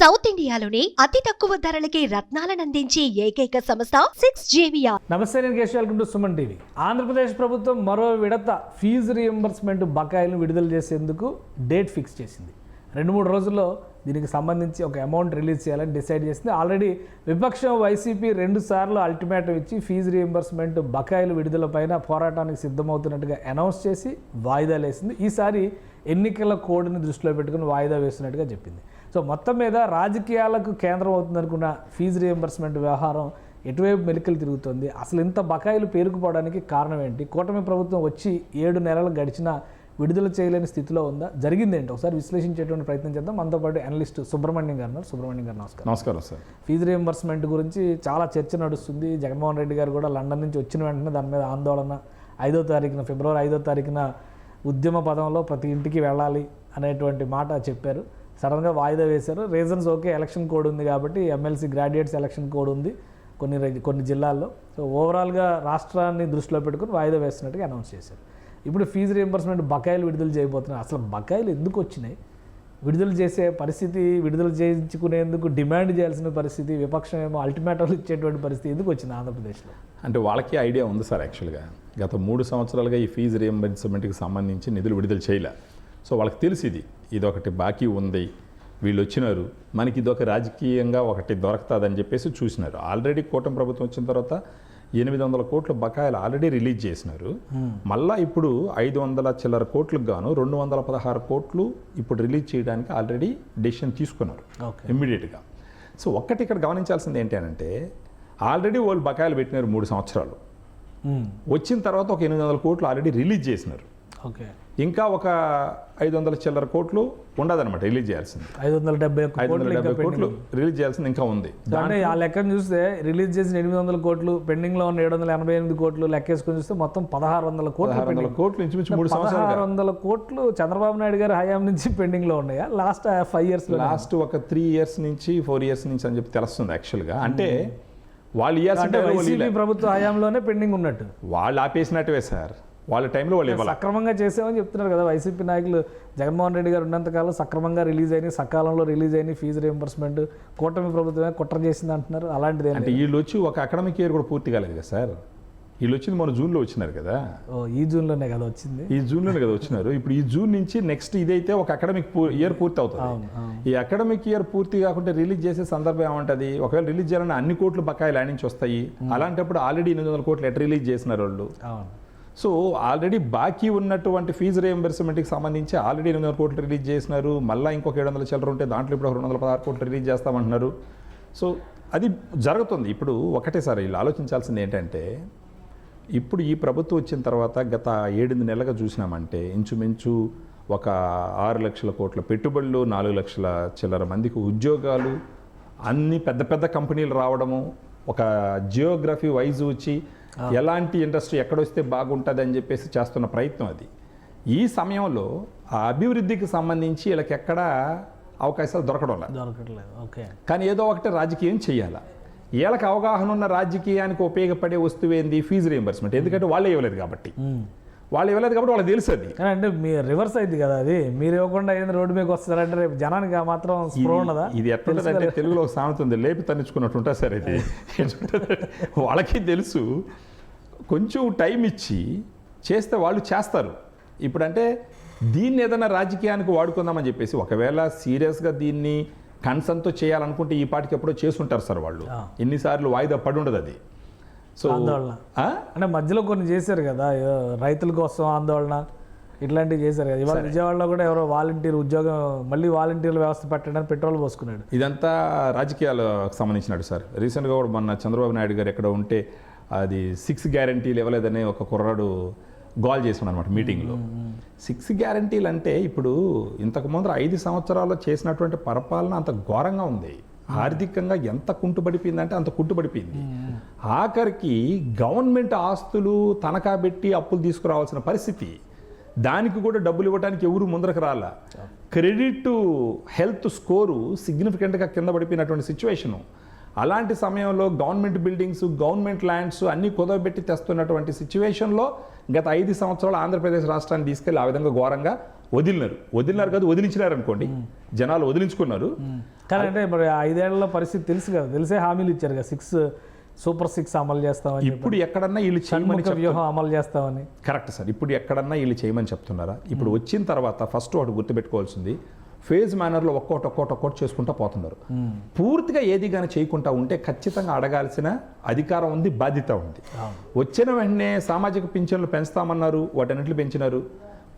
South ఇండియాలోని అతి తక్కువ ధరలకి రత్నాలనందించే ఏకైక సంస్థ 6JVR. నమస్తే, నేను Keshav. Welcome to Suman TV. Andhra Pradesh ప్రభుత్వం మరో విడత ఫీజు రీఎంబర్స్మెంట్ బకాయిలను విడుదల చేసేందుకు డేట్ ఫిక్స్ చేసింది. 2-3 రోజుల్లో దీనికి సంబంధించి ఒక అమౌంట్ రిలీజ్ చేయాలని డిసైడ్ చేసింది. ఆల్రెడీ విపక్షం వైసీపీ 2 సార్లు అల్టిమేటం ఇచ్చి ఫీజు రీఎంబర్స్మెంట్ బకాయిలు విడుదలపైన పోరాటానికి సిద్ధమవుతున్నట్టుగా అనౌన్స్ చేసి వాయిదా వేసింది. ఈసారి ఎన్నికల కోడ్ని దృష్టిలో పెట్టుకుని వాయిదా వేస్తున్నట్టుగా చెప్పింది. సో మొత్తం మీద రాజకీయాలకు కేంద్రం అవుతుందనుకున్న ఫీజు రీఎంబర్స్మెంట్ వ్యవహారం ఎటువైపు మెలికలు తిరుగుతుంది, అసలు ఇంత బకాయిలు పేరుకుపోవడానికి కారణం ఏంటి, కూటమి ప్రభుత్వం వచ్చి 7 నెలలు గడిచినా విడుదల చేయలేని స్థితిలో ఉందా, జరిగిందేంటి ఒకసారి విశ్లేషించేటువంటి ప్రయత్నం చేద్దాం. మనతో పాటు అనలిస్ట్ సుబ్రహ్మణ్యం గారు ఉన్నారు. సుబ్రహ్మణ్యం గారు నమస్కారం. నమస్కారం సార్. ఫీజు రీఎంబర్స్మెంట్ గురించి చాలా చర్చ నడుస్తుంది. జగన్మోహన్ రెడ్డి గారు కూడా లండన్ నుంచి వచ్చిన వెంటనే దాని మీద ఆందోళన, 5వ తారీఖున ఫిబ్రవరి 5వ తారీఖున ఉద్యమ పదంలో ప్రతి ఇంటికి వెళ్ళాలి అనేటువంటి మాట చెప్పారు. సడన్గా వాయిదా వేశారు. రీజన్స్ ఓకే, ఎలక్షన్ కోడ్ ఉంది కాబట్టి, ఎమ్మెల్సీ గ్రాడ్యుయేట్స్ ఎలక్షన్ కోడ్ ఉంది కొన్ని జిల్లాల్లో. సో ఓవరాల్గా రాష్ట్రాన్ని దృష్టిలో పెట్టుకుని వాయిదా వేస్తున్నట్టుగా అనౌన్స్ చేశారు. ఇప్పుడు ఫీజు రీఎంబర్స్మెంట్ బకాయిలు విడుదల చేయబోతున్నారు. అసలు బకాయిలు ఎందుకు వచ్చినాయి, విడుదల చేసే పరిస్థితి, విడుదల చేయించుకునేందుకు డిమాండ్ చేయాల్సిన పరిస్థితి, విపక్షం ఏమో అల్టిమేటంలు ఇచ్చేటువంటి పరిస్థితి ఎందుకు వచ్చింది ఆంధ్రప్రదేశ్లో? అంటే వాళ్ళకి ఐడియా ఉంది సార్. యాక్చువల్గా గత 3 సంవత్సరాలుగా ఈ ఫీజు రీఎంబర్స్మెంట్కి సంబంధించి నిధులు విడుదల చేయలే. సో వాళ్ళకి తెలిసి ఇదొకటి బాకీ ఉంది, వీళ్ళు వచ్చినారు, మనకి ఇదొక రాజకీయంగా ఒకటి దొరకతుందని చెప్పేసి చూసినారు. ఆల్రెడీ కూటమి ప్రభుత్వం వచ్చిన తర్వాత 800 కోట్ల బకాయిలు ఆల్రెడీ రిలీజ్ చేసినారు. మళ్ళీ ఇప్పుడు 500 చిల్లర కోట్లకు గాను 216 కోట్లు ఇప్పుడు రిలీజ్ చేయడానికి ఆల్రెడీ డెసిషన్ తీసుకున్నారు ఇమ్మీడియట్గా. సో ఒక్కటి ఇక్కడ గమనించాల్సింది ఏంటి అంటే, ఆల్రెడీ వాళ్ళు బకాయిలు పెట్టినారు 3 సంవత్సరాలు. వచ్చిన తర్వాత ఒక 800 కోట్లు ఆల్రెడీ రిలీజ్ చేసినారు. ఓకే, ఇంకా ఒక 500 చిల్లర కోట్లు ఉండదన్నమాట రిలీజ్ చేయాల్సింది. 570 కోట్లు రిలీజ్ చేయాల్సింది ఇంకా ఉంది. అంటే ఆ లెక్కను చూస్తే రిలీజ్ చేసిన 800 కోట్లు, పెండింగ్లో ఉన్న 788 కోట్లు లెక్కేసుకొని చూస్తే మొత్తం 1600 కోట్లు ఇంచుమించు 3 సంవత్సరాలు 1600 కోట్లు చంద్రబాబు నాయుడు గారి హయాం నుంచి పెండింగ్లో ఉన్నాయా? లాస్ట్ 5 ఇయర్స్, లాస్ట్ ఒక 3 ఇయర్స్ నుంచి 4 ఇయర్స్ నుంచి అని చెప్పి తెలుస్తుంది యాక్చువల్గా. అంటే వాళ్ళు ఇవ్వాల్సింటే ప్రభుత్వ హయాంలోనే పెండింగ్ ఉన్నట్టు, వాళ్ళు ఆపేసినట్టువే సార్. వాళ్ళ టైంలో వాళ్ళు ఇవ్వాలి. సక్రమంగా చేసామని చెప్తున్నారు కదా వైసీపీ నాయకులు. జగన్మోహన్ రెడ్డి గారు ఉన్నంతకాలం సక్రమంగా రిలీజ్ అయినాయి, సకాలంలో రిలీజ్ అయినాయి ఫీజు రీఎంబర్స్మెంట్. కూటమి ప్రభుత్వమే కుట్ర చేసింది అంటున్నారు. అలాంటిది అంటే వీళ్ళు వచ్చి ఒక అకాడమిక్ ఇయర్ కూడా పూర్తి కాలేదు కదా సార్. వీళ్ళు వచ్చింది మన జూన్లో వచ్చినారు కదా. ఈ జూన్లోనే కదా వచ్చింది, ఈ జూన్లోనే కదా వచ్చినారు. ఇప్పుడు ఈ జూన్ నుంచి నెక్స్ట్ ఇదైతే ఒక అకాడమిక్ ఇయర్ పూర్తి అవుతుంది. ఈ అకాడమిక్ ఇయర్ పూర్తి కాకుండా రిలీజ్ చేసే సందర్భం ఏమంటుంది, ఒకవేళ రిలీజ్ చేయాలని అన్ని కోట్లు బకాయిలు ఆడి నుంచి వస్తాయి. అలాంటప్పుడు ఆల్రెడీ 800 కోట్లు ఎట్ రిలీజ్ చేసినారు వాళ్ళు. సో ఆల్రెడీ బాకీ ఉన్నటువంటి ఫీజు రీఎంబర్స్మెంట్కి సంబంధించి ఆల్రెడీ 800 కోట్లు రిలీజ్ చేసినారు. మళ్ళీ ఇంకొక 700 చిల్లర ఉంటే దాంట్లో ఇప్పుడు 216 కోట్లు రిలీజ్ చేస్తామంటున్నారు. సో అది జరుగుతుంది. ఇప్పుడు ఒకటే సార్ వీళ్ళు ఆలోచించాల్సింది ఏంటంటే, ఇప్పుడు ఈ ప్రభుత్వం వచ్చిన తర్వాత గత 7 నెలలుగా చూసినామంటే ఇంచుమించు ఒక 6 లక్షల కోట్ల పెట్టుబడులు, 4 లక్షల చిల్లర మందికి ఉద్యోగాలు, అన్ని పెద్ద పెద్ద కంపెనీలు రావడము, ఒక జియోగ్రఫీ వైజ్ వచ్చి ఎలాంటి ఇండస్ట్రీ ఎక్కడొస్తే బాగుంటుంది అని చెప్పేసి చేస్తున్న ప్రయత్నం అది. ఈ సమయంలో ఆ అభివృద్ధికి సంబంధించి వీళ్ళకి ఎక్కడా అవకాశాలు దొరకట్లేదు. ఓకే, కానీ ఏదో ఒకటి రాజకీయం చేయాలి. వీళ్ళకి అవగాహన ఉన్న రాజకీయానికి ఉపయోగపడే వస్తువు ఏంది, ఫీజు రీఎంబర్స్మెంట్. ఎందుకంటే వాళ్ళే ఇవ్వలేదు కాబట్టి వాళ్ళకి తెలుసు అది. అంటే మీ రివర్స్ అయింది కదా, అది మీరు ఇవ్వకుండా ఏంది రోడ్డు మీదకి వస్తారంటే రేపు జనానికి మాత్రం స్ప్రో ఉన్నదా? ఇది ఎట్లుంటుందంటే తెలుగులో ఒక సామెత ఉంది, లేపి తన్నించుకున్నట్టు ఉంటుంది సార్. ఇది వాళ్ళకి తెలుసు. కొంచెం టైం ఇచ్చి చేస్తే వాళ్ళు చేస్తారు. ఇప్పుడంటే దీన్ని ఏదైనా రాజకీయానికి వాడుకుందామని చెప్పేసి, ఒకవేళ సీరియస్గా దీన్ని కన్సర్న్తో చేయాలనుకుంటే ఈ పాటికి ఎప్పుడో చేసుంటారు సార్ వాళ్ళు. ఎన్నిసార్లు వాయిదా పడి ఉండదు అది. సో ఆందోళన అంటే మధ్యలో కొన్ని చేశారు కదా, రైతుల కోసం ఆందోళన ఇట్లాంటివి చేశారు కదా. ఇవాళ విజయవాడలో కూడా ఎవరో వాలంటీర్ ఉద్యోగం, మళ్ళీ వాలంటీర్ల వ్యవస్థ పెట్టడానికి పెట్రోల్ పోసుకున్నాడు. ఇదంతా రాజకీయాలకు సంబంధించినట్టు సార్. రీసెంట్గా కూడా మొన్న చంద్రబాబు నాయుడు గారు ఎక్కడ ఉంటే అది 6 గ్యారంటీలు ఇవ్వలేదని ఒక కుర్రాడు గోల్ చేస్తున్నాడు అనమాట మీటింగ్లో. 6 గ్యారంటీలు అంటే ఇప్పుడు ఇంతకుముందు 5 సంవత్సరాల్లో చేసినటువంటి పరిపాలన అంత ఘోరంగా ఉంది. ఆర్థికంగా ఎంత కుంటుపడిపోయిందంటే అంత కుంటుపడిపోయింది. ఆఖరికి గవర్నమెంట్ ఆస్తులు తనఖా పెట్టి అప్పులు తీసుకురావాల్సిన పరిస్థితి. దానికి కూడా డబ్బులు ఇవ్వడానికి ఎవరు ముందరకు రాలా. క్రెడిట్ హెల్త్ స్కోరు సిగ్నిఫికెంట్గా కింద పడిపోయినటువంటి సిచ్యువేషను. అలాంటి సమయంలో గవర్నమెంట్ బిల్డింగ్స్, గవర్నమెంట్ ల్యాండ్స్ అన్నీ కుదవబెట్టి తెస్తున్నటువంటి సిచ్యువేషన్లో గత 5 సంవత్సరాలు ఆంధ్రప్రదేశ్ రాష్ట్రాన్ని తీసుకెళ్ళి ఆ విధంగా ఘోరంగా వదిలినారు కాదు వదిలించినారు అనుకోండి, జనాలు వదిలించుకున్నారు. కానీ అంటే మరి 5 ఏళ్ల పరిస్థితి తెలుసు కదా, తెలిసే హామీలు ఇచ్చారు కదా, సూపర్ 6 అమలు చేస్తామని, ఇప్పుడు ఎక్కడన్నా వీళ్ళు చేయమని వ్యూహం అమలు చేస్తామని. కరెక్ట్ సార్, ఇప్పుడు ఎక్కడన్నా వీళ్ళు చేయమని చెప్తున్నారా? ఇప్పుడు వచ్చిన తర్వాత ఫస్ట్ ఒకటి గుర్తుపెట్టుకోవాల్సింది, ఫేజ్ మేనర్లో ఒక్కోటి చేసుకుంటా పోతున్నారు. పూర్తిగా ఏది కానీ చేయకుండా ఉంటే ఖచ్చితంగా అడగాల్సిన అధికారం ఉంది, బాధ్యత ఉంది. వచ్చిన వెంటనే సామాజిక పింఛన్లు పెంచుతామన్నారు, వాటన్నింటిని పెంచినారు.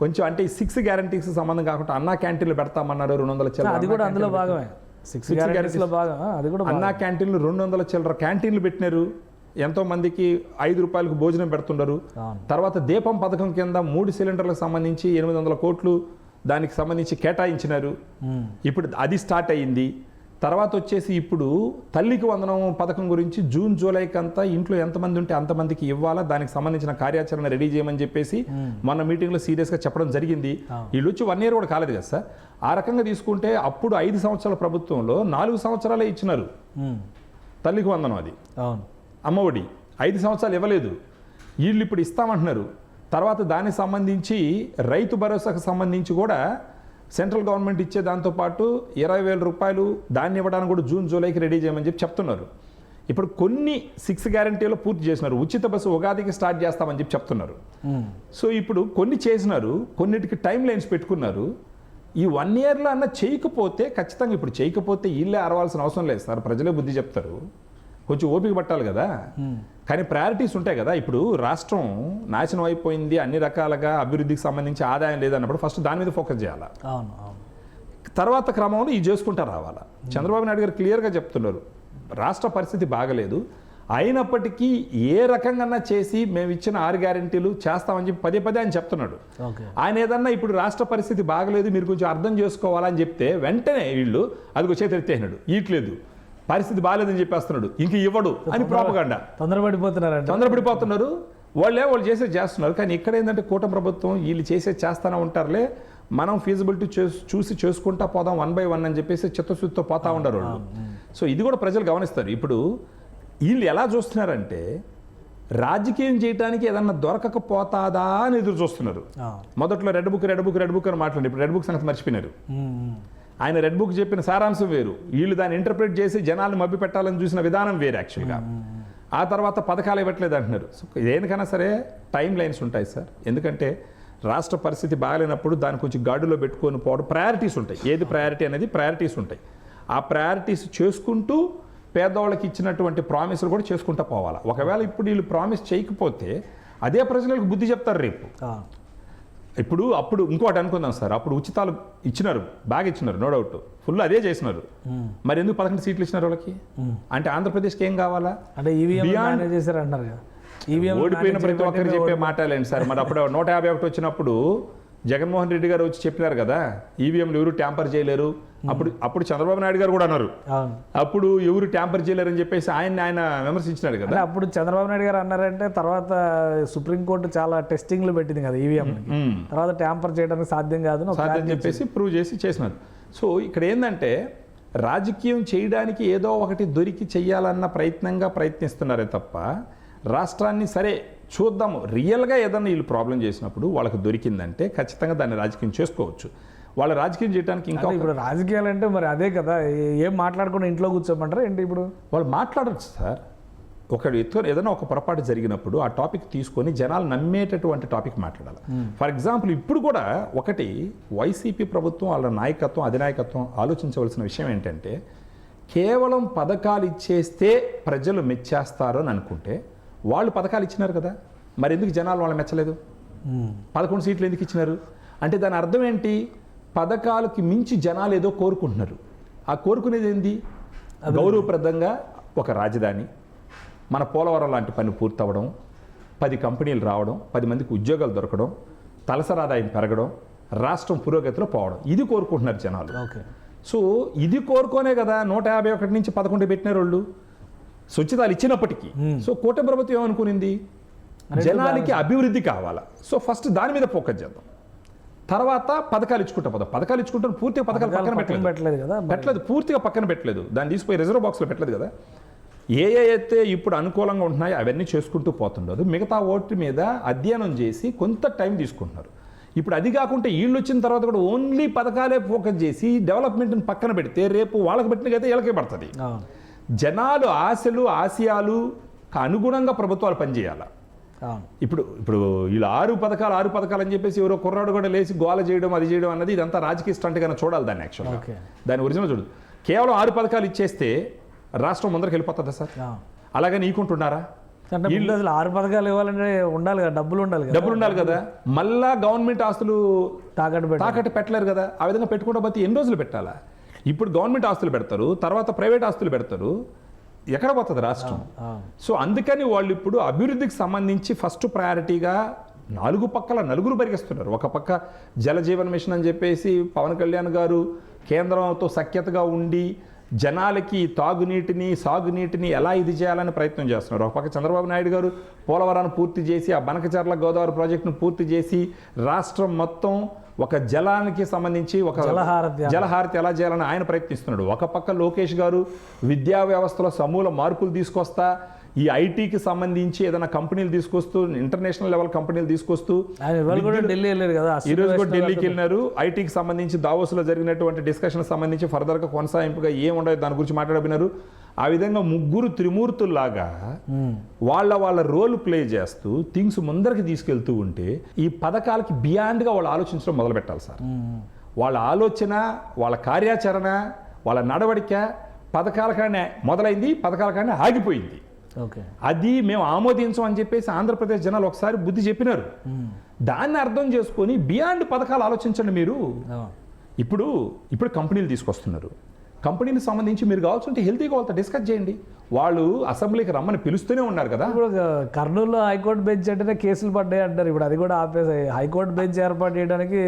కొంచెం అంటే 6 గ్యారంటీస్ సంబంధం కాకుండా అన్నా క్యాంటీన్లు పెడతామన్నారు, 200 చిల్లర. అది కూడా అందులో భాగమే, 6 గ్యారెంటీస్లో భాగం. అది కూడా అన్నా క్యాంటీన్లు 200 చిల్లర క్యాంటీన్లు పెట్టినారు. ఎంతో మందికి 5 రూపాయలకు భోజనం పెడుతున్నారు. తర్వాత దీపం పథకం కింద 3 సిలిండర్లకు సంబంధించి 800 కోట్లు దానికి సంబంధించి కేటాయించినారు. ఇప్పుడు అది స్టార్ట్ అయ్యింది. తర్వాత వచ్చేసి ఇప్పుడు తల్లికి వందనం పథకం గురించి జూన్ జూలైకి అంతా ఇంట్లో ఎంతమంది ఉంటే అంతమందికి ఇవ్వాలా, దానికి సంబంధించిన కార్యాచరణ రెడీ చేయమని చెప్పేసి మన మీటింగ్లో సీరియస్గా చెప్పడం జరిగింది. వీళ్ళు వచ్చి 1 year కూడా కాలేదు కదా సార్. ఆ రకంగా తీసుకుంటే అప్పుడు 5 సంవత్సరాల ప్రభుత్వంలో 4 సంవత్సరాలే ఇచ్చినారు తల్లికి వందనం. అది అమ్మఒడి 5 సంవత్సరాలు ఇవ్వలేదు. వీళ్ళు ఇప్పుడు ఇస్తామంటున్నారు. తర్వాత దానికి సంబంధించి రైతు భరోసాకు సంబంధించి కూడా సెంట్రల్ గవర్నమెంట్ ఇచ్చే దాంతోపాటు 20,000 రూపాయలు దాన్ని ఇవ్వడానికి కూడా జూన్ జూలైకి రెడీ చేయమని చెప్తున్నారు. ఇప్పుడు కొన్ని 6 గ్యారంటీలో పూర్తి చేసినారు. ఉచిత బస్సు ఉగాదికి స్టార్ట్ చేస్తామని చెప్తున్నారు. సో ఇప్పుడు కొన్ని చేసినారు, కొన్నిటికి టైం లైన్స్ పెట్టుకున్నారు. ఈ 1 yearలో అన్న చేయకపోతే ఖచ్చితంగా, ఇప్పుడు చేయకపోతే వీళ్ళే అరవాల్సిన అవసరం లేదు సార్, ప్రజలే బుద్ధి చెప్తారు. కొంచెం ఓపిక పట్టాలి కదా. కానీ ప్రయారిటీస్ ఉంటాయి కదా. ఇప్పుడు రాష్ట్రం నాశనం అయిపోయింది, అన్ని రకాలుగా అభివృద్ధికి సంబంధించి ఆదాయం లేదన్నప్పుడు ఫస్ట్ దాని మీద ఫోకస్ చేయాలి. తర్వాత క్రమంలో ఇది చేసుకుంటా రావాలా. చంద్రబాబు నాయుడు గారు క్లియర్గా చెప్తున్నారు, రాష్ట్ర పరిస్థితి బాగలేదు, అయినప్పటికీ ఏ రకంగా చేసి మేము ఇచ్చిన 6 గ్యారెంటీలు చేస్తామని చెప్పి పదే ఆయన చెప్తున్నాడు. ఆయన ఏదన్నా ఇప్పుడు రాష్ట్ర పరిస్థితి బాగలేదు, మీరు కొంచెం అర్థం చేసుకోవాలని చెప్తే వెంటనే వీళ్ళు అదిగో చేతెత్తేసినాడు, ఈట్లేదు, పరిస్థితి బాగాలేదని చెప్పేస్తున్నాడు, ఇంక ఇవ్వడు అని ప్రాపగండా. తొందరపడిపోతున్నారు. వాళ్ళు చేస్తున్నారు. కానీ ఇక్కడ ఏంటంటే కూటమి ప్రభుత్వం వీళ్ళు చేస్తానే ఉంటారులే, మనం ఫీజిబిలిటీ చూసి చేసుకుంటా పోదాం 1 by 1 అని చెప్పేసి చిత్తశుద్ధితో పోతా ఉండరు వాళ్ళు. సో ఇది కూడా ప్రజలు గమనిస్తారు. ఇప్పుడు వీళ్ళు ఎలా చూస్తున్నారంటే రాజకీయం చేయడానికి ఏదన్నా దొరకకపోతాదా అని ఎదురు చూస్తున్నారు. మొదట్లో రెడ్ బుక్ అని మాట్లాడి ఇప్పుడు రెడ్ బుక్ సంగతి మర్చిపోయినారు. ఆయన రెడ్ బుక్ చెప్పిన సారాంశం వేరు, వీళ్ళు దాన్ని ఇంటర్ప్రిట్ చేసి జనాలను మభ్య పెట్టాలని చూసిన విధానం వేరు యాక్చువల్గా. ఆ తర్వాత పథకాలు ఇవ్వట్లేదు అంటున్నారు. సో దేనికైనా సరే టైం లైన్స్ ఉంటాయి సార్. ఎందుకంటే రాష్ట్ర పరిస్థితి బాగాలేనప్పుడు దాన్ని కొంచెం గాడులో పెట్టుకొని పోవడం, ప్రయారిటీస్ ఉంటాయి. ఏది ప్రయారిటీ అనేది ప్రయారిటీస్ ఉంటాయి. ఆ ప్రయారిటీస్ చేసుకుంటూ పేదవాళ్ళకి ఇచ్చినటువంటి ప్రామిస్లు కూడా చేసుకుంటూ పోవాలి. ఒకవేళ ఇప్పుడు వీళ్ళు ప్రామిస్ చేయకపోతే అదే ప్రజలకు బుద్ధి చెప్తారు రేపు. అప్పుడు ఇంకోటి అనుకుందాం సార్, అప్పుడు ఉచితాలు ఇచ్చినారు, బాగా ఇచ్చినారు, నో డౌట్, ఫుల్ అదే చేసినారు. మరి ఎందుకు 11 సీట్లు ఇచ్చినారు వాళ్ళకి? అంటే ఆంధ్రప్రదేశ్కి ఏం కావాలా? అంటే ఓడిపోయిన ప్రతి ఒక్కరు చెప్పే మాటలేండి సార్. మరి అప్పుడు 151 వచ్చినప్పుడు జగన్మోహన్ రెడ్డి గారు వచ్చి చెప్పినారు కదా, ఈవీఎంలు ఎవరు ట్యాంపర్ చేయలేరు. అప్పుడు చంద్రబాబు నాయుడు గారు కూడా అన్నారు, అప్పుడు ఎవరు ట్యాంపర్ చేయలేరు అని చెప్పేసి ఆయన విమర్శించినాడు కదా. అప్పుడు చంద్రబాబు నాయుడు గారు అన్నారంటే తర్వాత సుప్రీంకోర్టు చాలా టెస్టింగ్లు పెట్టింది కదా ఈవీఎం, తర్వాత ట్యాంపర్ చేయడానికి సాధ్యం కాదు అని చెప్పేసి ప్రూవ్ చేసినారు. సో ఇక్కడ ఏంటంటే రాజకీయం చేయడానికి ఏదో ఒకటి దొరికి చెయ్యాలన్న ప్రయత్నిస్తున్నారే తప్ప రాష్ట్రాన్ని సరే చూద్దాము, రియల్గా ఏదన్నా వీళ్ళు ప్రాబ్లం చేసినప్పుడు వాళ్ళకి దొరికిందంటే ఖచ్చితంగా దాన్ని రాజకీయం చేసుకోవచ్చు. వాళ్ళ రాజకీయం చేయడానికి ఇంకా ఇప్పుడు రాజకీయాలు అంటే మరి అదే కదా, ఏం మాట్లాడకుండా ఇంట్లో కూర్చోమంటారా ఏంటి? ఇప్పుడు వాళ్ళు మాట్లాడచ్చు సార్. ఏదైనా ఒక పొరపాటు జరిగినప్పుడు ఆ టాపిక్ తీసుకొని జనాలు నమ్మేటటువంటి టాపిక్ మాట్లాడాలి. ఫర్ ఎగ్జాంపుల్ ఇప్పుడు కూడా ఒకటి వైసీపీ ప్రభుత్వం వాళ్ళ నాయకత్వం అధినాయకత్వం ఆలోచించవలసిన విషయం ఏంటంటే, కేవలం పథకాలు ఇచ్చేస్తే ప్రజలు మెచ్చేస్తారు అని అనుకుంటే వాళ్ళు పథకాలు ఇచ్చినారు కదా, మరి ఎందుకు జనాలు వాళ్ళని మెచ్చలేదు? 11 సీట్లు ఎందుకు ఇచ్చినారు అంటే దాని అర్థం ఏంటి? పథకాలకి మించి జనాలు ఏదో కోరుకుంటున్నారు. ఆ కోరుకునేది ఏంది? గౌరవప్రదంగా ఒక రాజధాని, మన పోలవరం లాంటి పని పూర్తవడం, 10 కంపెనీలు రావడం, 10 మందికి ఉద్యోగాలు దొరకడం, తలసరి ఆదాయం పెరగడం, రాష్ట్రం పురోగతిలో పోవడం, ఇది కోరుకుంటున్నారు జనాలు. సో ఇది కోరుకోనే కదా 151 నుంచి 11 పెట్టినారు వాళ్ళు స్వచ్ఛతాలు ఇచ్చినప్పటికీ. సో కూటమి ప్రభుత్వం ఏమనుకునింది? జనానికి అభివృద్ధి కావాలా, సో ఫస్ట్ దాని మీద ఫోకస్ చేద్దాం, తర్వాత పథకాలు ఇచ్చుకుంటా పోదాం. పథకాలు ఇచ్చుకుంటాం, పూర్తిగా పథకాలు పక్కన పెట్టలేదు, పూర్తిగా పక్కన పెట్టలేదు, దాన్ని తీసిపోయి రిజర్వ్ బాక్స్లో పెట్టలేదు కదా. అయితే ఇప్పుడు అనుకూలంగా ఉంటున్నాయో అవన్నీ చేసుకుంటూ పోతుండదు. మిగతా ఓటు మీద అధ్యయనం చేసి కొంత టైం తీసుకుంటున్నారు. ఇప్పుడు అది కాకుండా వీళ్ళు వచ్చిన తర్వాత కూడా ఓన్లీ పథకాలే ఫోకస్ చేసి డెవలప్మెంట్ని పక్కన పెడితే రేపు వాళ్ళకి పెట్టినకైతే వీళ్ళకే పడుతుంది. అవును జనాలు ఆశలు ఆశయాలు అనుగుణంగా ప్రభుత్వాలు పనిచేయాలి. అవును ఇప్పుడు వీళ్ళు 6 పథకాలు అని చెప్పేసి ఎవరో కుర్రాడు కూడా లేచి గోల చేయడం అది చేయడం అన్నది ఇదంతా రాజకీయ స్టంట్గానే చూడాలి దాన్ని. యాక్చువల్గా ఓకే దాని ఒరిజినల్ చూడు. కేవలం 6 పథకాలు ఇచ్చేస్తే రాష్ట్రం ముందరికి వెళ్ళిపోతుందా సార్? అలాగే నీకుంటున్నారా? అంటే వీళ్ళు అసలు 6 పథకాలు ఇవ్వాలంటే ఉండాలి కదా, డబ్బులు ఉండాలి కదా. మళ్ళా గవర్నమెంట్ ఆస్తులు తాకట్టు పెట్టలేరు కదా. ఆ విధంగా పెట్టుకుంటూ పోతే ఎన్ని రోజులు పెట్టాలా? ఇప్పుడు గవర్నమెంట్ ఆస్తులు పెడతారు, తర్వాత ప్రైవేట్ ఆస్తులు పెడతారు, ఎక్కడ పోతుంది రాష్ట్రం? సో అందుకని వాళ్ళు ఇప్పుడు అభివృద్ధికి సంబంధించి ఫస్ట్ ప్రయారిటీగా 4 పక్కల నలుగురు పరిగెస్తున్నారు. ఒక పక్క జలజీవన్ మిషన్ అని చెప్పేసి పవన్ కళ్యాణ్ గారు కేంద్రంతో సఖ్యతగా ఉండి జనాలకి తాగునీటిని సాగునీటిని ఎలా ఇది చేయాలని ప్రయత్నం చేస్తున్నారు. ఒక పక్క చంద్రబాబు నాయుడు గారు పోలవరాన్ని పూర్తి చేసి ఆ బనకచర్ల గోదావరి ప్రాజెక్టును పూర్తి చేసి రాష్ట్రం మొత్తం ఒక జలానికి సంబంధించి ఒక జలహారతి ఎలా చేయాలని ఆయన ప్రయత్నిస్తున్నాడు. ఒక పక్క లోకేష్ గారు విద్యా వ్యవస్థలో సమూల మార్పులు తీసుకొస్తా ఈ ఐటీకి సంబంధించి ఏదైనా కంపెనీలు తీసుకొస్తూ ఇంటర్నేషనల్ లెవెల్ కంపెనీలు తీసుకొస్తూ ఈ రోజు కూడా ఢిల్లీకి వెళ్ళినారు. ఐటీకి సంబంధించి దావోస్లో జరిగినటువంటి డిస్కషన్ సంబంధించి ఫర్దర్గా కొనసాగింపుగా ఏముండదు దాని గురించి మాట్లాడబోయినారు. ఆ విధంగా ముగ్గురు త్రిమూర్తుల్లాగా వాళ్ళ రోల్ ప్లే చేస్తూ థింగ్స్ ముందరికి తీసుకెళ్తూ ఉంటే ఈ పథకాలకి బియాండ్గా వాళ్ళు ఆలోచించడం మొదలు పెట్టాలి సార్. వాళ్ళ ఆలోచన, వాళ్ళ కార్యాచరణ, వాళ్ళ నడవడిక పథకాల కానీ మొదలైంది, పథకాల కానీ ఆగిపోయింది. అది మేము ఆమోదించం అని చెప్పేసి ఆంధ్రప్రదేశ్ జనాలు ఒకసారి బుద్ధి చెప్పినారు. దాన్ని అర్థం చేసుకొని బియాండ్ పథకాలు ఆలోచించండి మీరు. ఇప్పుడు కంపెనీలు తీసుకొస్తున్నారు. కంపెనీకి సంబంధించి మీరు కావాల్సింటే హెల్తీగా వాళ్ళతో డిస్కస్ చేయండి. వాళ్ళు అసెంబ్లీకి రమ్మని పిలుస్తూనే ఉన్నారు కదా. ఇప్పుడు కర్నూలులో హైకోర్టు బెంచ్ అంటేనే కేసులు పడ్డాయి అంటారు. ఇప్పుడు అది కూడా ఆపేసాయి. హైకోర్టు బెంచ్ ఏర్పాటు చేయడానికి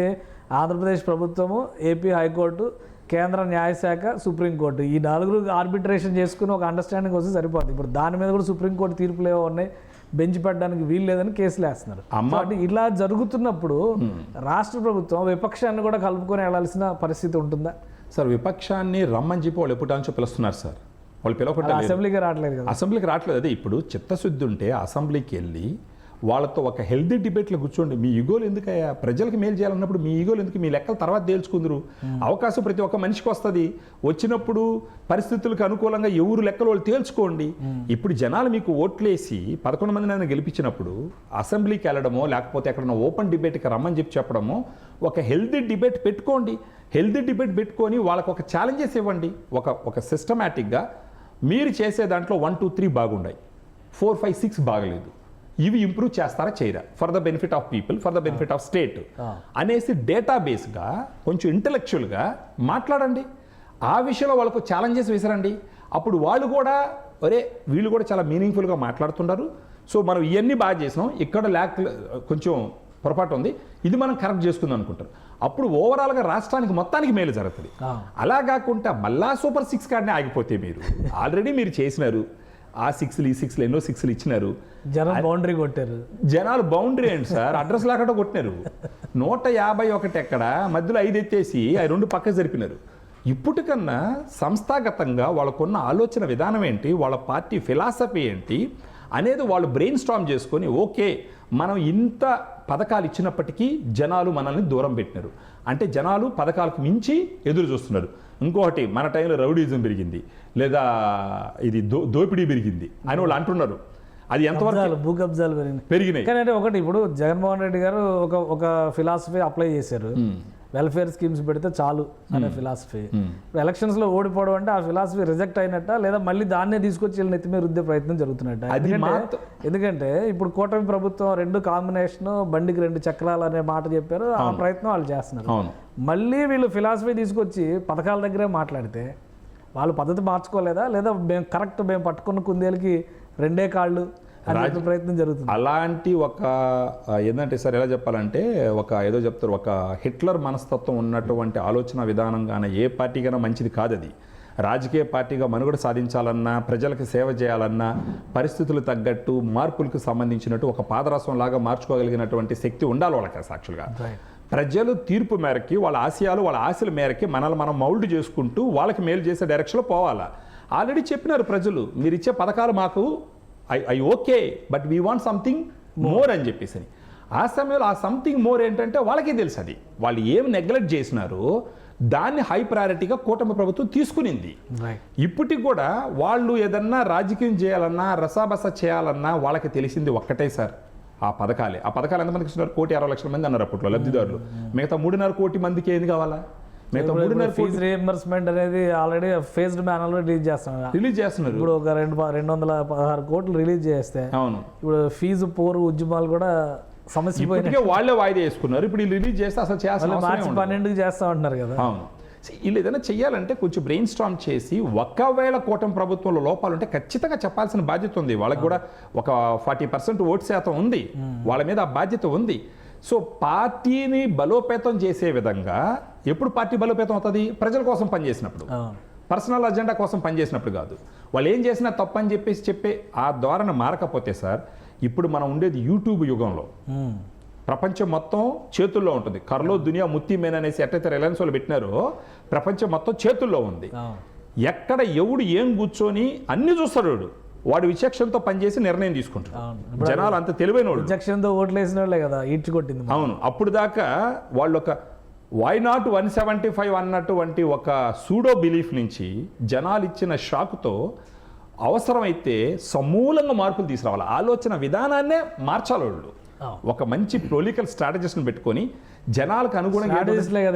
ఆంధ్రప్రదేశ్ ప్రభుత్వము, ఏపీ హైకోర్టు, కేంద్ర న్యాయశాఖ, సుప్రీంకోర్టు ఈ 4 ఆర్బిట్రేషన్ చేసుకుని ఒక అండర్స్టాండింగ్ వస్తే సరిపోతుంది. ఇప్పుడు దాని మీద కూడా సుప్రీంకోర్టు తీర్పులు ఏవో ఉన్నాయి, బెంచ్ పెట్టడానికి వీలు లేదని కేసులు వేస్తున్నారు. అంటే ఇలా జరుగుతున్నప్పుడు రాష్ట్ర ప్రభుత్వం విపక్షాన్ని కూడా కలుపుకొని వెళ్ళాల్సిన పరిస్థితి ఉంటుందా సార్? విపక్షాన్ని రమ్మని చెప్పి వాళ్ళు ఎప్పుడు నుంచి పిలుస్తున్నారు సార్. వాళ్ళు పిలవకుండా అసెంబ్లీకి రావట్లేదు కదా. అసెంబ్లీకి రావట్లేదు. అదే ఇప్పుడు చిత్తశుద్ధి ఉంటే అసెంబ్లీకి వెళ్ళి వాళ్ళతో ఒక హెల్దీ డిబేట్లో కూర్చోండి. మీ ఈగోలు ఎందుకయ్యా? ప్రజలకు మేలు చేయాలన్నప్పుడు మీ ఈగోలు ఎందుకు? మీ లెక్కలు తర్వాత తేల్చుకుందరు. అవకాశం ప్రతి ఒక్క మనిషికి వస్తుంది. వచ్చినప్పుడు పరిస్థితులకు అనుకూలంగా ఎవరు లెక్కలు వాళ్ళు తేల్చుకోండి. ఇప్పుడు జనాలు మీకు ఓట్లేసి 11 మందిని గెలిపించినప్పుడు అసెంబ్లీకి వెళ్ళడమో లేకపోతే ఎక్కడన్నా ఓపెన్ డిబేట్కి రమ్మని చెప్పడమో ఒక హెల్దీ డిబేట్ పెట్టుకోండి. హెల్దీ డిబేట్ పెట్టుకొని వాళ్ళకు ఒక ఛాలెంజెస్ ఇవ్వండి. ఒక సిస్టమేటిక్గా మీరు చేసే దాంట్లో 1, 2, 3 బాగున్నాయి, 4, 5, 6 బాగలేదు, ఇవి ఇంప్రూవ్ చేస్తారా చేయరా, for the benefit of people, for the benefit of state అనేసి డేటాబేస్గా కొంచెం ఇంటలెక్చువల్గా మాట్లాడండి. ఆ విషయంలో వాళ్ళకు ఛాలెంజెస్ విసరండి. అప్పుడు వాళ్ళు కూడా వీళ్ళు కూడా చాలా మీనింగ్ఫుల్గా మాట్లాడుతున్నారు. సో మనం ఇవన్నీ బాగా చేసినాం, ఇక్కడ కొంచెం పొరపాటు ఉంది, ఇది మనం కరెక్ట్ చేసుకుందాం అనుకుంటారు. అప్పుడు ఓవరాల్గా రాష్ట్రానికి మొత్తానికి మేలు జరుగుతుంది. అలా కాకుండా మళ్ళా సూపర్ 6 కార్డ్నే ఆగిపోతే మీరు ఆల్రెడీ మీరు చేసినారు. ఆ 6లు ఈ 6లు ఎన్నో 6లు ఇచ్చినారు. బౌండరీ కొట్టారు. జనాలు బౌండరీ ఏంటి సార్, అడ్రస్ లాగా కొట్టినారు. 151 ఎక్కడ మధ్యలో 5 ఎత్తేసి ఆ 2 పక్క జరిపినారు. ఇప్పటికన్నా సంస్థాగతంగా వాళ్ళకున్న ఆలోచన విధానం ఏంటి, వాళ్ళ పార్టీ ఫిలాసఫీ ఏంటి అనేది వాళ్ళు బ్రెయిన్ స్టార్మ్ చేసుకొని ఓకే మనం ఇంత పథకాలు ఇచ్చినప్పటికీ జనాలు మనల్ని దూరం పెట్టినారు అంటే జనాలు పథకాలకు మించి ఎదురు చూస్తున్నారు. ఇంకొకటి మన టైంలో రౌడీజం పెరిగింది లేదా ఇది దోపిడీ పెరిగింది అని వాళ్ళు అంటున్నారు. అది ఎంతవరకు భూ కబ్జాలు పెరిగినాయి. కానీ అంటే ఒకటి ఇప్పుడు జగన్మోహన్ రెడ్డి గారు ఒక ఫిలాసఫీ అప్లై చేశారు. వెల్ఫేర్ స్కీమ్స్ పెడితే చాలు అనే ఫిలాసఫీ. ఎలక్షన్స్ లో ఓడిపోవడం అంటే ఆ ఫిలాసఫీ రిజెక్ట్ అయినట్ట లేదా మళ్ళీ దాన్నే తీసుకొచ్చి వీళ్ళని నెత్తి మీద రుద్దే ప్రయత్నం జరుగుతున్నట్ట. ఎందుకంటే ఇప్పుడు కూటమి ప్రభుత్వం 2 కాంబినేషన్ బండికి 2 చక్రాలు అనే మాట చెప్పారు. ఆ ప్రయత్నం వాళ్ళు చేస్తున్నారు. మళ్ళీ వీళ్ళు ఫిలాసఫీ తీసుకొచ్చి పథకాల దగ్గరే మాట్లాడితే వాళ్ళు పద్ధతి మార్చుకోలేదా లేదా మేము పట్టుకున్న కుందేలకి 2 కాళ్ళు ప్రయత్నం జరుగుతుంది. అలాంటి ఒక ఏంటంటే సార్ ఎలా చెప్పాలంటే ఏదో చెప్తారు ఒక హిట్లర్ మనస్తత్వం ఉన్నటువంటి ఆలోచన విధానంగానే ఏ పార్టీకైనా మంచిది కాదు. అది రాజకీయ పార్టీగా మనుగడ సాధించాలన్నా ప్రజలకు సేవ చేయాలన్నా పరిస్థితులు తగ్గట్టు మార్పులకు సంబంధించినట్టు ఒక పాదరసం లాగా మార్చుకోగలిగినటువంటి శక్తి ఉండాలి వాళ్ళకి. సాక్షులుగా ప్రజలు తీర్పు మేరకి వాళ్ళ ఆశయాలు వాళ్ళ ఆశల మేరకి మనల్ని మనం మౌల్డ్ చేసుకుంటూ వాళ్ళకి మేలు చేసే డైరెక్షన్లో పోవాలా. ఆల్రెడీ చెప్పినారు ప్రజలు మీరు ఇచ్చే పథకాలు మాకు I okay but we want something more అని చెప్పేసి. ఆ సమయంలో ఆ సంథింగ్ మోర్ ఏంటంటే వాళ్ళకే తెలుసు అది వాళ్ళు ఏం నెగ్లెక్ట్ చేసినారో దాన్ని హై ప్రయారిటీగా కూటమి ప్రభుత్వం తీసుకునింది. ఇప్పటికి కూడా వాళ్ళు ఏదన్నా రాజకీయం చేయాలన్నా రసాబస చేయాలన్నా వాళ్ళకి తెలిసింది ఒక్కటే సార్, ఆ పథకాలు ఎంతమందికి ఇస్తున్నారు? 1,60,00,000 మంది అన్నారు అప్పట్లో లబ్ధిదారులు. మిగతా 3.5 కోటి మందికి ఏది కావాలా? మిగతా 3.5 ఫీజు రియంబర్స్మెంట్ అనేది ఆల్రెడీ ఫేజ్డ్ మేనర్లో రిలీజ్ చేస్తున్నారు. ఇప్పుడు ఒక 216 కోట్లు రిలీజ్ చేస్తే అవును, ఇప్పుడు ఫీజు పోరు ఉద్యమాలు కూడా సమస్య ఇప్పటికే వాళ్ళే వాయిదా వేసుకున్నారు. ఇప్పుడు వీళ్ళు రిలీజ్ చేస్తే అసలు చేయాల్సిన మార్చి 12కి చేస్తా ఉంటున్నారు కదా. అవును, వీళ్ళు ఏదైనా చెయ్యాలంటే కొంచెం బ్రెయిన్ స్టార్మ్ చేసి ఒకవేళ కూటమి ప్రభుత్వంలో లోపాలు ఉంటే ఖచ్చితంగా చెప్పాల్సిన బాధ్యత ఉంది. వాళ్ళకి కూడా ఒక 40% ఓటు శాతం ఉంది, వాళ్ళ మీద ఆ బాధ్యత ఉంది. సో పార్టీని బలోపేతం చేసే విధంగా ఎప్పుడు పార్టీ బలోపేతం అవుతుంది? ప్రజల కోసం పనిచేసినప్పుడు, పర్సనల్ అజెండా కోసం పనిచేసినప్పుడు కాదు. వాళ్ళు ఏం చేసినా తప్పని చెప్పే ఆ ధోరణి మారకపోతే సార్, ఇప్పుడు మనం ఉండేది యూట్యూబ్ యుగంలో. ప్రపంచం మొత్తం చేతుల్లో ఉంటుంది. కర్లో దునియా ముత్తి మేన్ అనేసి ఎట్టయితే రిలయన్స్ వాళ్ళు పెట్టినారో ప్రపంచం మొత్తం చేతుల్లో ఉంది. ఎక్కడ ఎవడు ఏం కూర్చొని అన్ని చూస్తాడు, వాడు విచక్షణతో పనిచేసి నిర్ణయం తీసుకుంటాడు. జనాలు అంత తెలివైన వాడు, విచక్షణతో ఓట్లు వేసిన వాళ్ళే కదా ఈడ్చుకొట్టింది. అవును, అప్పుడు దాకా వాళ్ళు ఒక వై నాట్ 175 అన్నటువంటి ఒక సూడో బిలీఫ్ నుంచి జనాలు ఇచ్చిన షాక్తో అవసరమైతే సమూలంగా మార్పులు తీసుకురావాలి. ఆలోచన విధానాన్నే మార్చాలి వాళ్ళు. ఒక మంచి పొలిటికల్ స్ట్రాటజిస్ట్ని పెట్టుకొని జనాలకు అనుగుణంగా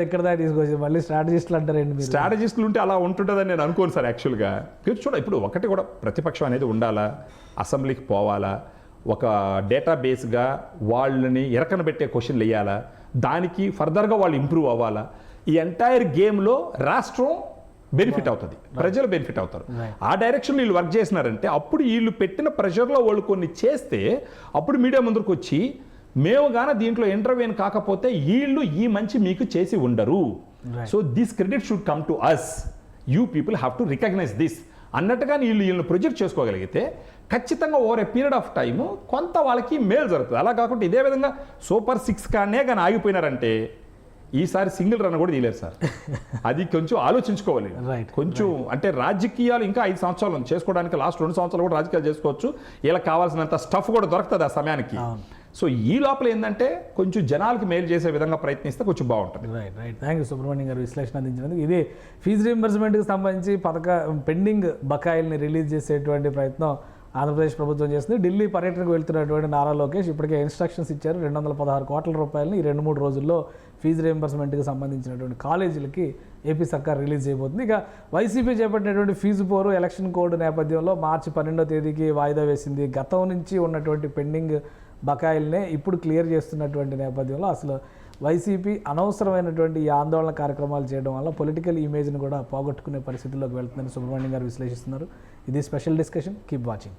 ఇక్కడ దాకా తీసుకొచ్చి మళ్ళీ స్ట్రాటజిస్టులు అంటారండి. స్ట్రాటజిస్టులు ఉంటే అలా ఉంటుందని నేను అనుకోను సార్. యాక్చువల్గా చూడ, ఇప్పుడు ఒకటి కూడా ప్రతిపక్షం అనేది ఉండాలా, అసెంబ్లీకి పోవాలా, ఒక డేటాబేస్గా వాళ్ళని ఎరకన పెట్టే క్వశ్చన్లు వేయాలా, దానికి ఫర్దర్గా వాళ్ళు ఇంప్రూవ్ అవ్వాలా. ఈ ఎంటైర్ గేమ్లో రాష్ట్రం బెనిఫిట్ అవుతుంది, ప్రజలు బెనిఫిట్ అవుతారు. ఆ డైరెక్షన్ వీళ్ళు వర్క్ చేసినారంటే అప్పుడు వీళ్ళు పెట్టిన ప్రెషర్లో వాళ్ళు కొన్ని చేస్తే అప్పుడు మీడియా ముందుకు వచ్చి మేము గాన దీంట్లో ఇంటర్వ్యూన్ కాకపోతే వీళ్ళు ఈ మంచి మీకు చేసి ఉండరు. So this credit should come to us, you people have to recognise this అన్నట్టుగా వీళ్ళని ప్రొజెక్ట్ చేసుకోగలిగితే ఖచ్చితంగా over a period of time కొంత వాళ్ళకి మేలు జరుగుతుంది. అలా కాకుండా ఇదే విధంగా సూపర్ 6 కానీ ఆగిపోయినారంటే ఈసారి సింగిల్ రన్ కూడా తీయలేరు సార్. అది కొంచెం ఆలోచించుకోవాలి. కొంచెం అంటే రాజకీయాలు ఇంకా 5 సంవత్సరాలు చేసుకోవడానికి, లాస్ట్ 2 సంవత్సరాలు కూడా రాజకీయాలు చేసుకోవచ్చు. వీళ్ళకి కావాల్సినంత స్టఫ్ కూడా దొరుకుతుంది ఆ సమయానికి. సో ఈ లోపల ఏంటంటే కొంచెం జనాలకి మేలు చేసే విధంగా ప్రయత్నిస్తే కొంచెం బాగుంటుంది. రైట్. థ్యాంక్ యూ సుబ్రహ్మణ్యం గారు విశ్లేషణ అందించినందుకు. ఇదే ఫీజు రీయింబర్స్మెంట్కి సంబంధించి పెండింగ్ బకాయిల్ని రిలీజ్ చేసేటువంటి ప్రయత్నం ఆంధ్రప్రదేశ్ ప్రభుత్వం చేస్తుంది. ఢిల్లీ పర్యటనకు వెళ్తున్నటువంటి నారా లోకేష్ ఇప్పటికే ఇన్స్ట్రక్షన్స్ ఇచ్చారు. 216 కోట్ల రూపాయలని ఈ 2-3 రోజుల్లో ఫీజు రీయింబర్స్మెంట్కి సంబంధించినటువంటి కాలేజీలకి ఏపీ సర్కార్ రిలీజ్ చేయబోతుంది. ఇక వైసీపీ చేపట్టినటువంటి ఫీజు పోరు ఎలక్షన్ కోడ్ నేపథ్యంలో మార్చి 12వ తేదీకి వాయిదా వేసింది. గతం నుంచి ఉన్నటువంటి పెండింగ్ బకాయిల్నే ఇప్పుడు క్లియర్ చేస్తున్నటువంటి నేపథ్యంలో అసలు వైసీపీ అనవసరమైనటువంటి ఈ ఆందోళన కార్యక్రమాలు చేయడం వల్ల పొలిటికల్ ఇమేజ్ని కూడా పోగొట్టుకునే పరిస్థితుల్లోకి వెళ్తుందని సుబ్రహ్మణ్యం గారు విశ్లేషిస్తున్నారు. ఇది స్పెషల్ డిస్కషన్. Keep watching.